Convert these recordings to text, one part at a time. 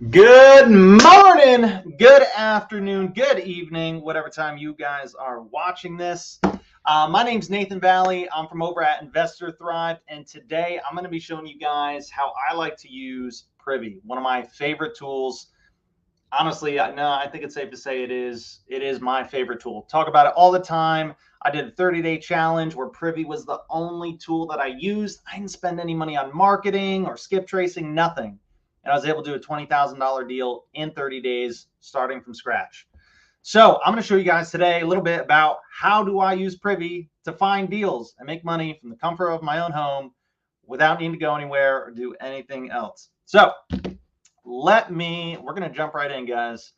Good morning, good afternoon, good evening, whatever time you guys are watching this. My name's Nathan Valley. I'm from over at Investor Thrive, and today I'm going to be showing you guys how I like to use Privy, one of my favorite tools. Honestly, no, I think it's safe to say it is my favorite tool. Talk about it all the time. I did a 30-day challenge where Privy was the only tool that I used. I didn't spend any money on marketing or skip tracing, nothing. And I was able to do a $20,000 deal in 30 days, starting from scratch. So I'm going to show you guys today a little bit about how do I use Privy to find deals and make money from the comfort of my own home without needing to go anywhere or do anything else. So we're going to jump right in, guys.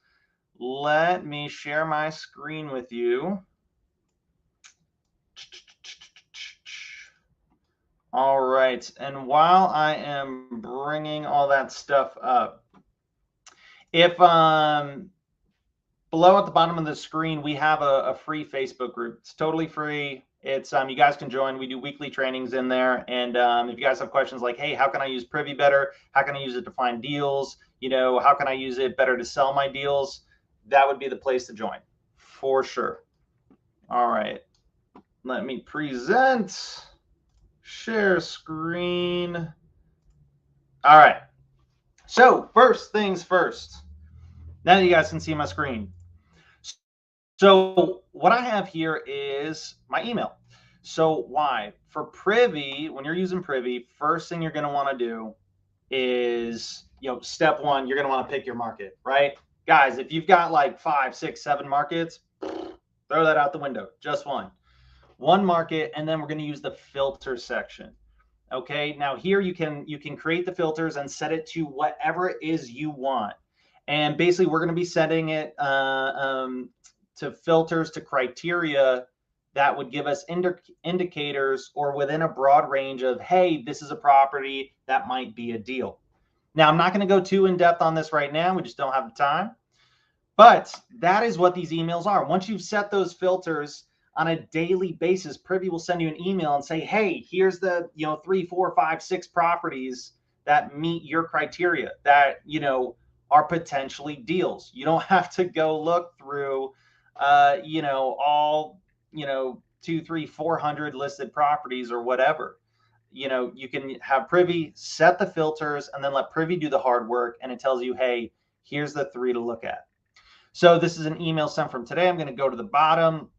Let me share my screen with you. All right, and while I am bringing all that stuff up, if below at the bottom of the screen, we have a free Facebook group. It's totally free. It's you guys can join. We do weekly trainings in there, and if you guys have questions like, hey, how can I use Privy better? How can I use it to find deals? How can I use it better to sell my deals? That would be the place to join, for sure. All right, let me present. Share screen. All right. So first things first. Now that you guys can see my screen. So what I have here is my email. So why? For Privy, when you're using Privy, first thing you're going to want to do is, step one, you're going to want to pick your market, right? Guys, if you've got like 5, 6, 7 markets, throw that out the window. Just one market, and then we're going to use the filter section. Okay, now here you can create the filters and set it to whatever it is you want. And basically we're going to be setting it to filters, to criteria that would give us indicators or within a broad range of, hey, this is a property that might be a deal. Now, I'm not going to go too in depth on this right now. We just don't have the time. But that is what these emails are. Once you've set those filters on a daily basis, Privy will send you an email and say, hey, here's the 3, 4, 5, 6 properties that meet your criteria that are potentially deals. You don't have to go look through all 2, 3, 400 listed properties or whatever. You can have Privy set the filters and then let Privy do the hard work, and it tells you, hey, here's the 3 to look at. So this is an email sent from today. I'm going to go to the bottom.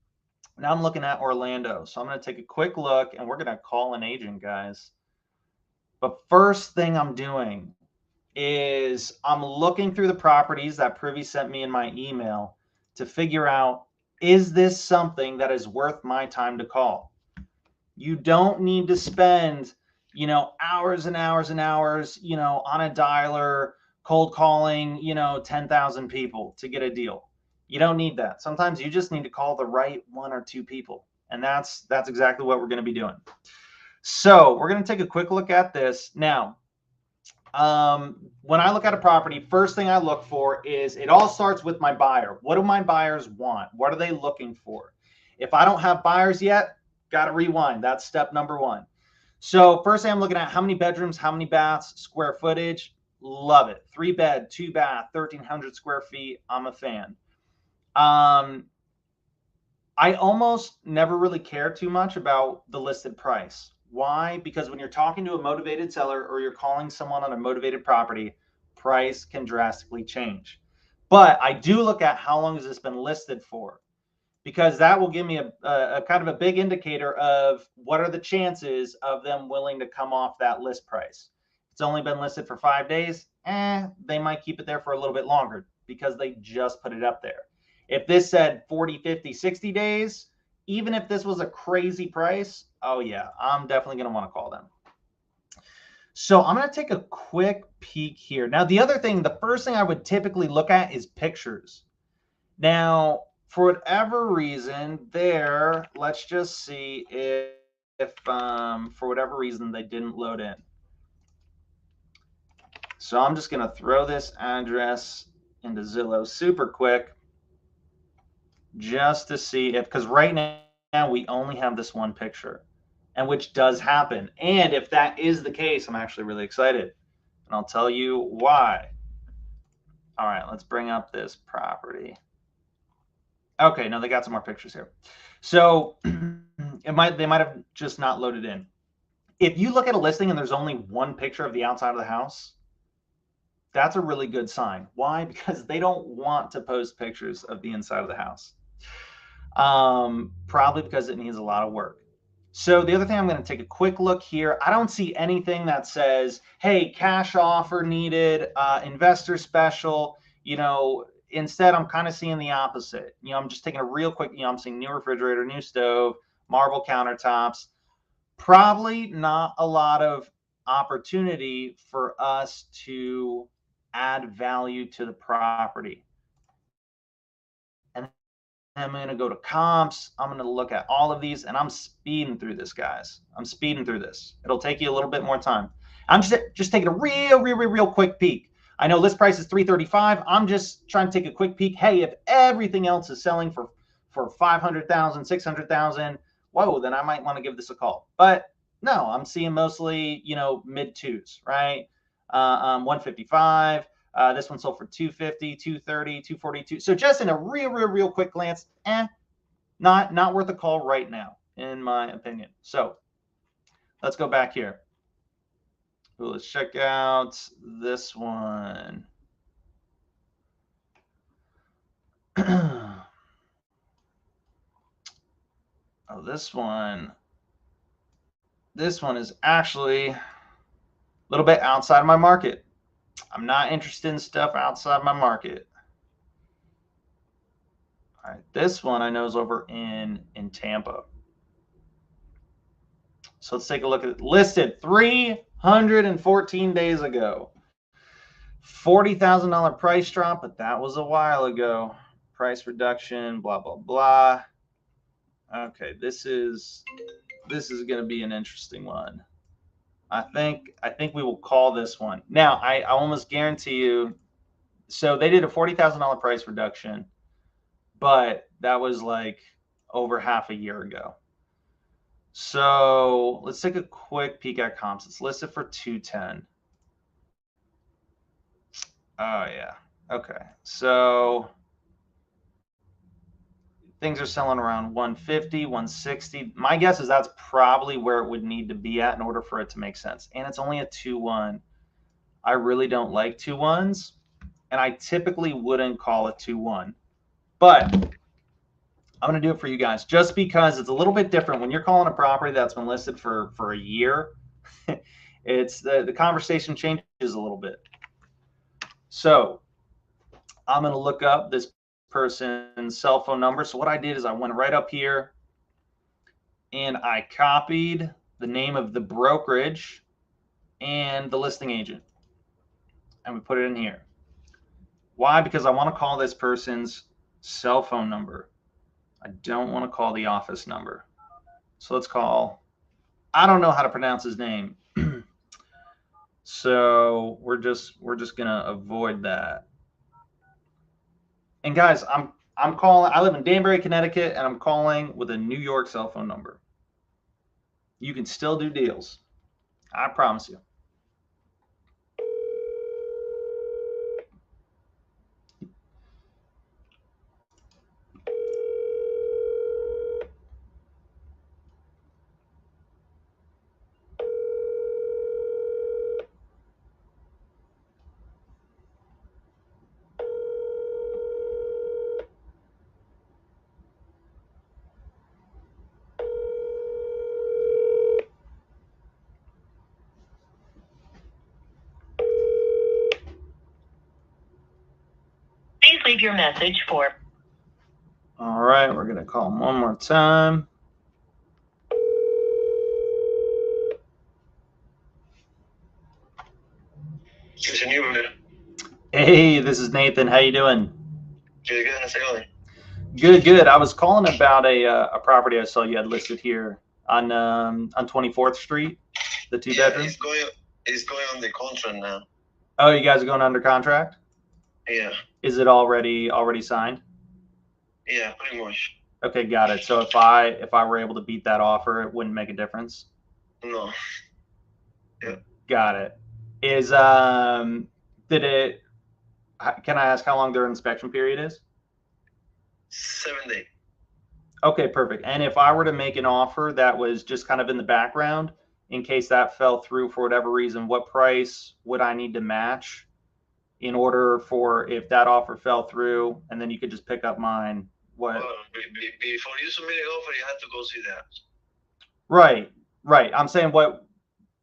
Now I'm looking at Orlando. So I'm going to take a quick look, and we're going to call an agent, guys. But first thing I'm doing is I'm looking through the properties that Privy sent me in my email to figure out, is this something that is worth my time to call? You don't need to spend, hours and hours and hours, on a dialer, cold calling, 10,000 people to get a deal. You don't need that. Sometimes you just need to call the right 1 or 2 people. And that's exactly what we're going to be doing. So we're going to take a quick look at this. Now, when I look at a property, first thing I look for is, it all starts with my buyer. What do my buyers want? What are they looking for? If I don't have buyers yet, got to rewind. That's step number 1. So first thing I'm looking at, how many bedrooms, how many baths, square footage. Love it. 3 bed, 2 bath, 1,300 square feet. I'm a fan. I almost never really care too much about the listed price. Why? Because when you're talking to a motivated seller or you're calling someone on a motivated property, price can drastically change. But I do look at how long has this been listed for, because that will give me a kind of a big indicator of what are the chances of them willing to come off that list price. If it's only been listed for 5 days, they might keep it there for a little bit longer because they just put it up there. If this said 40, 50, 60 days, even if this was a crazy price, oh yeah, I'm definitely going to want to call them. So I'm going to take a quick peek here. Now, the other thing, the first thing I would typically look at is pictures. Now, for whatever reason there, let's just see if for whatever reason they didn't load in. So I'm just going to throw this address into Zillow super quick just to see if, because right now we only have this one picture, and which does happen. And if that is the case, I'm actually really excited, and I'll tell you why. All right, let's bring up this property. Okay, no, they got some more pictures here. So they might have just not loaded in. If you look at a listing and there's only one picture of the outside of the house, that's a really good sign. Why? Because they don't want to post pictures of the inside of the house. Probably because it needs a lot of work. So the other thing, I'm going to take a quick look here. I don't see anything that says, hey, cash offer needed, investor special. Instead, I'm kind of seeing the opposite. I'm just taking a real quick, I'm seeing new refrigerator, new stove, marble countertops. Probably not a lot of opportunity for us to add value to the property. And I'm going to go to comps. I'm going to look at all of these, and I'm speeding through this, guys. I'm speeding through this. It'll take you a little bit more time. I'm just taking a real quick peek. I know list price is $335. I'm just trying to take a quick peek. Hey, if everything else is selling for 500,000, 600,000, whoa, then I might want to give this a call. But no, I'm seeing mostly, mid twos, right? 155. This one sold for 250, 230, 242. So just in a real quick glance, not worth a call right now, in my opinion. So let's go back here. Ooh, let's check out this one. Oh, this one. This one is actually a little bit outside my market. I'm not interested in stuff outside my market. All right, this one I know is over in Tampa. So let's take a look at it. Listed 314 days ago. $40,000 price drop, but that was a while ago. Price reduction, blah, blah, blah. Okay, this is going to be an interesting one. I think we will call this one. Now, I almost guarantee you, so they did a $40,000 price reduction, but that was like over half a year ago. So let's take a quick peek at comps. It's listed for 210. Oh yeah. Okay. So things are selling around 150, 160. My guess is that's probably where it would need to be at in order for it to make sense. And it's only a 2-1. I really don't like 2-1s, and I typically wouldn't call it 2-1. But I'm going to do it for you guys just because it's a little bit different when you're calling a property that's been listed for a year. It's the conversation changes a little bit. So I'm going to look up this person's cell phone number. So what I did is I went right up here and I copied the name of the brokerage and the listing agent, and we put it in here. Why? Because I want to call this person's cell phone number. I don't want to call the office number. So let's call, I don't know how to pronounce his name. So we're just gonna avoid that. And guys, I'm calling, I live in Danbury, Connecticut, and I'm calling with a New York cell phone number. You can still do deals. I promise you. Please leave your message for. All right, we're gonna call him one more time. Hey, this is Nathan. How you doing? Good. How's it going? Good. I was calling about a property I saw you had listed here on 24th Street, the 2-bedroom. It's going on the contract now. Oh, you guys are going under contract? Yeah. Is it already signed? Yeah, pretty much. Okay, got it. So if I were able to beat that offer, it wouldn't make a difference? No. Yeah. Got it. Is did it Can I ask how long their inspection period is? 7 days. Okay, perfect. And if I were to make an offer that was just kind of in the background, in case that fell through for whatever reason, what price would I need to match in order for if that offer fell through and then you could just pick up mine? What? Well, before you submit an offer, you have to go see the house. Right, right. I'm saying what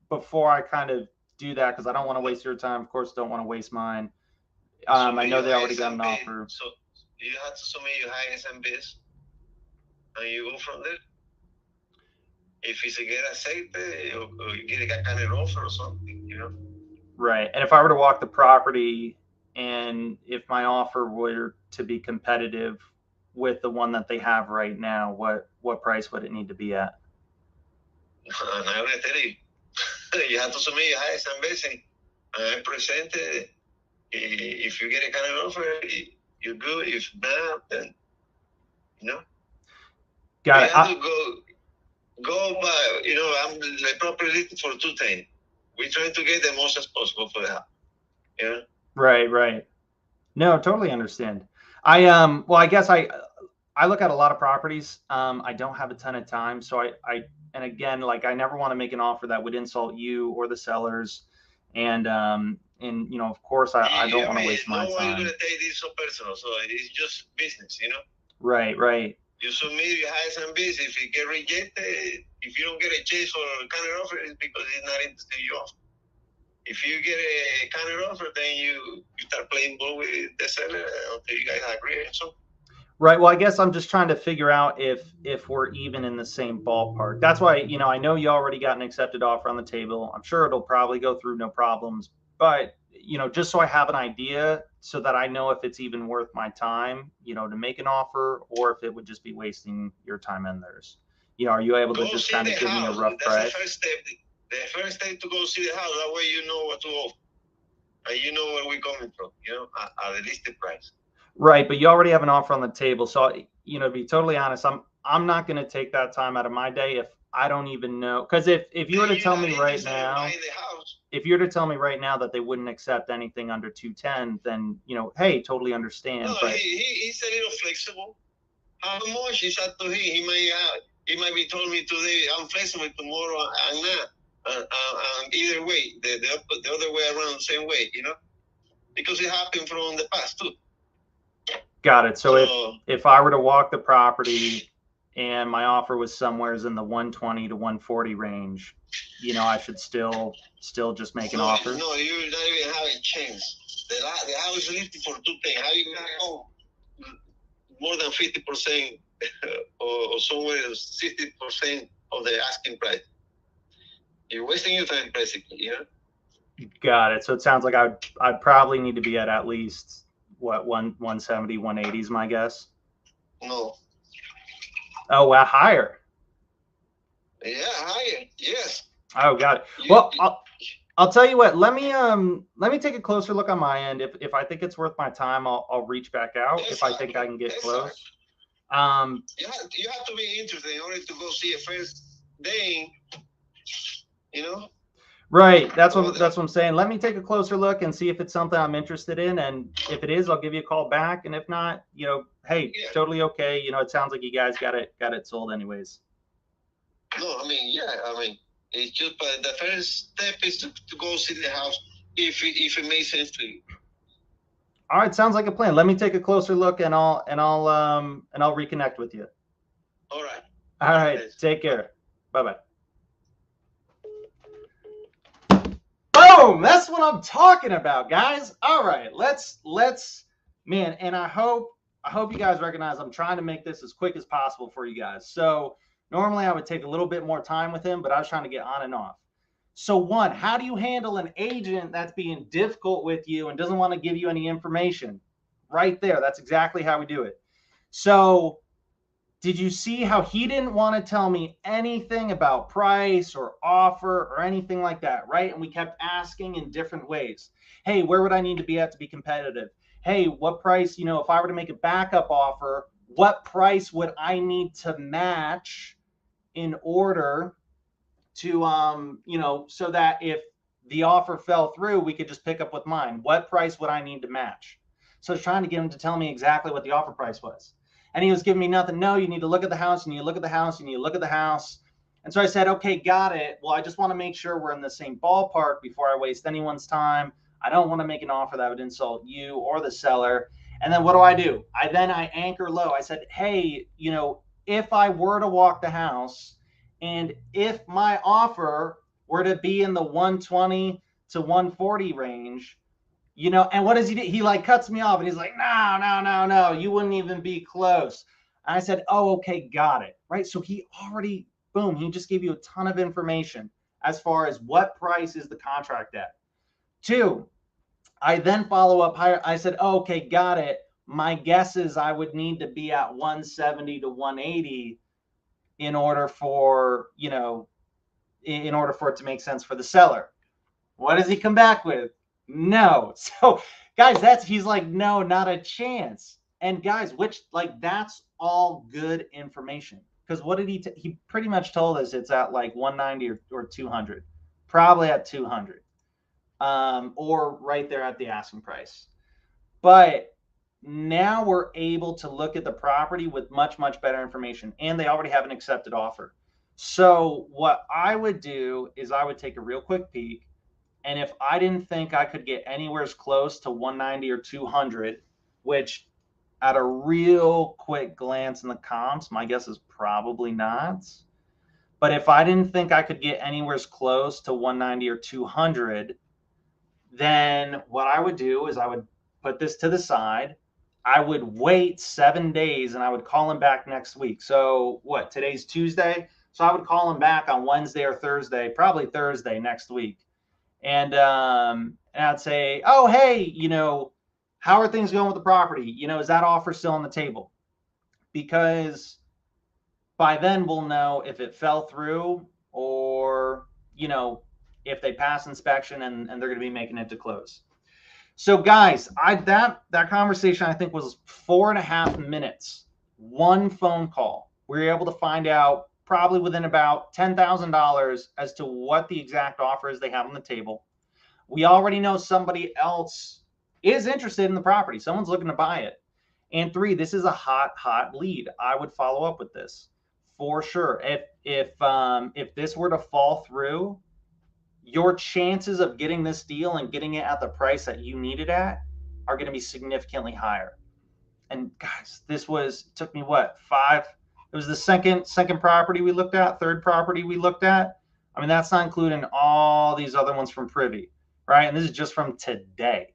before I kind of do that because I don't want to waste your time. Of course, don't want to waste mine. I know they already got an offer. So you have to submit your highest and best, and you go from there. If it's a get aceite or you get a kind of offer or something, you know. Right. And if I were to walk the property and if my offer were to be competitive with the one that they have right now, what price would it need to be at? And I'm gonna tell you, you have to submit your highest and best, and I present it. If you get a kind of offer, you're good. If not, then you know. Got you it. have to go by. You know, I'm the property listed for 210. We're trying to get the most as possible for that. Yeah. Right. No, totally understand. Well, I guess I look at a lot of properties. I don't have a ton of time, so and again, like I never want to make an offer that would insult you or the sellers, and you know, of course, I don't want to waste my time. No one's gonna take this so personal, so it's just business, you know. Right. You submit your highest and best. If you get rejected, if you don't get a chase or a counter offer, it's because it's not interested in your offer. If you get a counter offer, then you start playing ball with the seller until you guys agree or something. Right. Well, I guess I'm just trying to figure out if we're even in the same ballpark. That's why, you know, I know you already got an accepted offer on the table. I'm sure it'll probably go through no problems. But, you know, just so I have an idea so that I know if it's even worth my time, you know, to make an offer or if it would just be wasting your time and theirs. You know, are you able to just kind of give me a rough price? That's the first step. The first step to go see the house. That way you know what to offer. And you know where we're coming from, you know, at the listed price. Right, but you already have an offer on the table. So, you know, to be totally honest, I'm not going to take that time out of my day if I don't even know. Because if you were to tell me right now, if you were to tell me right now that they wouldn't accept anything under 210, then, you know, hey, totally understand. No, but he's a little flexible. How much is up to him? He might be telling me today I'm flexible, tomorrow I'm not. Either way, the other way around, the same way, you know, because it happened from the past too. Got it. So if I were to walk the property and my offer was somewheres in the 120 to 140 range, you know, I should still just make an offer. No, you're not even having a chance. The house is listed for 210. How you gonna go more than 50% or somewhere 60% of the asking price? You're wasting your time, basically, you know? Got it. So it sounds like I'd probably need to be at least what 170, 180 is my guess. No. Oh, well, higher. Yeah, higher. Yes. Oh, got it. Well, I'll tell you what. Let me take a closer look on my end. If I think it's worth my time, I'll reach back out. If I think I can get close. You have to be interested in order to go see it first. Then, you know. Right. That's what I'm saying. Let me take a closer look and see if it's something I'm interested in. And if it is, I'll give you a call back. And if not, you know, hey, totally okay. You know, it sounds like you guys got it sold anyways. No, I mean, it's just, but the first step is to go see the house if it makes sense to you. All right, sounds like a plan. Let me take a closer look and I'll reconnect with you. All right. All right. Take care. Bye-bye. Boom! That's what I'm talking about, guys. All right, let's man, and I hope you guys recognize I'm trying to make this as quick as possible for you guys. So normally I would take a little bit more time with him, but I was trying to get on and off. So one, how do you handle an agent that's being difficult with you and doesn't want to give you any information? Right there, that's exactly how we do it. So did you see how he didn't want to tell me anything about price or offer or anything like that, right? And we kept asking in different ways. Hey, where would I need to be at to be competitive? Hey, what price, you know, if I were to make a backup offer, what price would I need to match in order to, you know, so that if the offer fell through, we could just pick up with mine? What price would I need to match? So I was trying to get him to tell me exactly what the offer price was. And he was giving me nothing. No, you need to look at the house, and you look at the house, and you look at the house. And so I said, okay, got it. Well, I just want to make sure we're in the same ballpark before I waste anyone's time. I don't want to make an offer that would insult you or the seller. And then what do? I anchor low. I said, hey, if I were to walk the house, and if my offer were to be in the 120 to 140 range, and what does he do? He like cuts me off and he's like, no, you wouldn't even be close. And I said, oh, okay, got it. Right. So he already, boom, he just gave you a ton of information as far as what price is the contract at. 2, I then follow up higher. I said, oh, okay, got it. My guess is I would need to be at 170 to 180 in order for, in order for it to make sense for the seller. What does he come back with? No. So guys, he's like, no, not a chance. And guys, that's all good information. Because what did he pretty much told us it's at like 190 or 200, probably at 200, or right there at the asking price. But now we're able to look at the property with much, much better information, and they already have an accepted offer. So what I would do is I would take a real quick peek, and if I didn't think I could get anywhere as close to 190 or 200, which at a real quick glance in the comps, my guess is probably not. But if I didn't think I could get anywhere as close to 190 or 200, then what I would do is I would put this to the side. I would wait 7 days and I would call him back next week. So what, today's Tuesday? So I would call him back on Wednesday or Thursday, probably Thursday next week. And I'd say, oh, hey, how are things going with the property? Is that offer still on the table? Because by then we'll know if it fell through or, if they pass inspection and they're going to be making it to close. So guys, that conversation I think was 4.5 minutes, one phone call. We were able to find out probably within about $10,000 as to what the exact offer is they have on the table. We already know somebody else is interested in the property. Someone's looking to buy it. And 3, this is a hot lead. I would follow up with this for sure. If this were to fall through, your chances of getting this deal and getting it at the price that you need it at are going to be significantly higher. And guys, took me what, 5? It was the second property we looked at, third property we looked at. I mean, that's not including all these other ones from Privy, right? And this is just from today.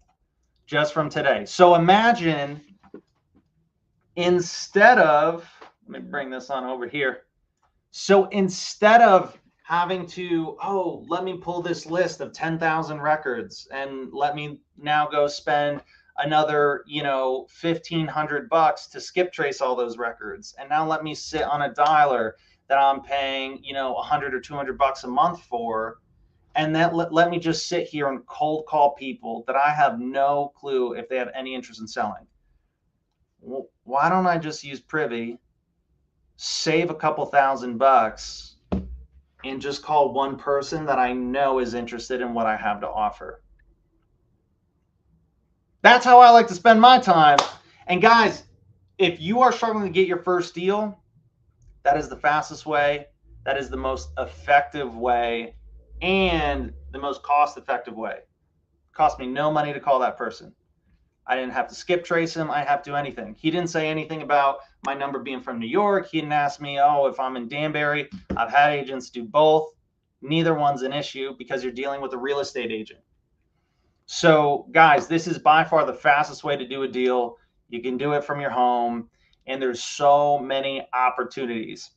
So imagine instead of, let me bring this on over here. So instead of having to, let me pull this list of 10,000 records and let me now go spend another, $1,500 to skip trace all those records. And now let me sit on a dialer that I'm paying, $100 or $200 a month for. And then let me just sit here and cold call people that I have no clue if they have any interest in selling. Well, why don't I just use Privy, save a couple $1,000, and just call one person that I know is interested in what I have to offer? That's how I like to spend my time. And guys, if you are struggling to get your first deal, that is the fastest way. That is the most effective way and the most cost-effective way. It cost me no money to call that person. I didn't have to skip trace him. I didn't have to do anything. He didn't say anything about my number being from New York. He didn't ask me, if I'm in Danbury. I've had agents do both. Neither one's an issue because you're dealing with a real estate agent. So guys, this is by far the fastest way to do a deal. You can do it from your home, and there's so many opportunities.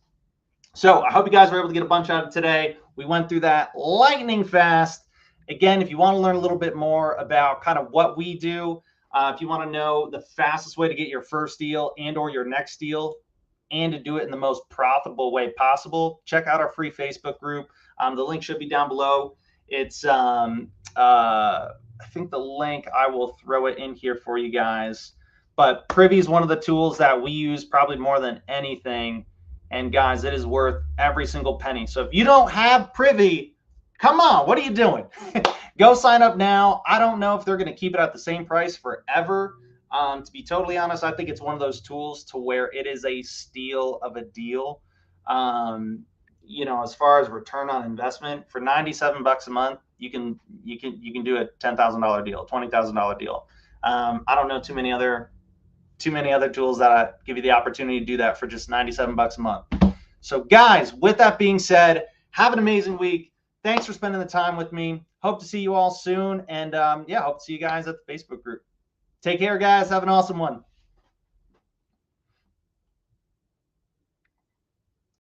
So I hope you guys were able to get a bunch out of today. We went through that lightning fast. Again, if you want to learn a little bit more about kind of what we do, if you want to know the fastest way to get your first deal and or your next deal and to do it in the most profitable way possible, check out our free Facebook group. The link should be down below. It's, I think the link, I will throw it in here for you guys. But Privy is one of the tools that we use probably more than anything. And guys, it is worth every single penny. So if you don't have Privy, come on, what are you doing? Go sign up now. I don't know if they're going to keep it at the same price forever. To be totally honest, I think it's one of those tools to where it is a steal of a deal. Um, as far as return on investment, for $97 a month, you can do a $10,000 deal, $20,000 deal. I don't know too many other tools that give you the opportunity to do that for just $97 a month. So, guys, with that being said, have an amazing week. Thanks for spending the time with me. Hope to see you all soon, and hope to see you guys at the Facebook group. Take care, guys. Have an awesome one.